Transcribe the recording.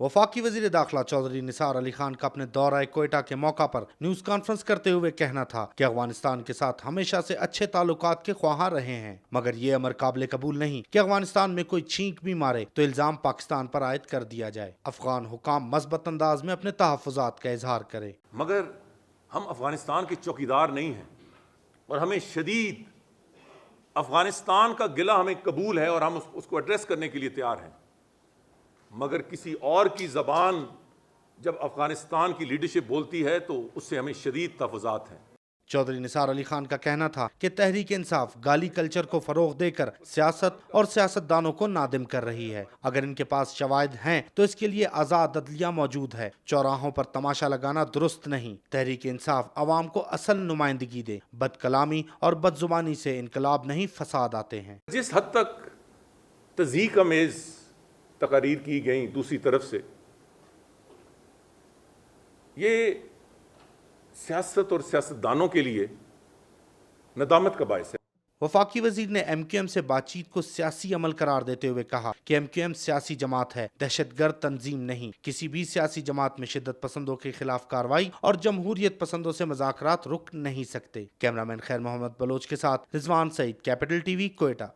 वफाकी वजीर दाखिला चौधरी निसार अली खान का अपने दौरा कोयटा के मौका पर न्यूज कॉन्फ्रेंस करते हुए कहना था कि अफगानिस्तान के साथ हमेशा से अच्छे ताल्लुकात के ख्वाहां रहे हैं, मगर ये अमर काबिल कबूल नहीं कि अफगानिस्तान में कोई छींक भी मारे तो इल्जाम पाकिस्तान पर आयद कर दिया जाए। अफगान हुकाम मस्बत अंदाज में अपने तहफ़्फ़ुज़ात का इजहार करे। मगर हम अफगानिस्तान के चौकीदार नहीं हैं और हमें शदीद अफगानिस्तान का गिला हमें कबूल है और हम उसको एड्रेस करने के लिए तैयार हैं, मगर किसी और की ज़बान जब अफगानिस्तान की लीडरशिप बोलती है तो उससे हमें शदीद तहफ़्फ़ुज़ात हैं। चौधरी निसार अली खान का कहना था कि तहरीक इंसाफ गाली कल्चर को फरोग देकर सियासत और सियासतदानों को नादिम कर रही है। अगर इनके पास शवाहिद हैं तो इसके लिए आज़ाद अदलिया मौजूद है। चौराहों पर तमाशा लगाना दुरुस्त नहीं। तहरीक इंसाफ अवाम को असल नुमाइंदगी दे। बदकलामी और बदजुबानी से इनकलाब नहीं, फसाद आते हैं। जिस हद तक तज़हीक अमेज़ तकारीर की गई दूसरी तरफ से, ये सियासत और सियासतदानों के लिए नदामत का बायस है। वफाकी वजीर ने MQM से बातचीत को सियासी अमल करार देते हुए कहा कि MQM सियासी जमात है, दहशतगर्द तंजीम नहीं। किसी भी सियासी जमात में शिद्दत पसंदों के खिलाफ कार्रवाई और जमहूरियत पसंदों से मुज़ाकरात रुक नहीं सकते। कैमरामैन खैर मोहम्मद बलोच के साथ रिजवान सईद, कैपिटल TV, कोयटा।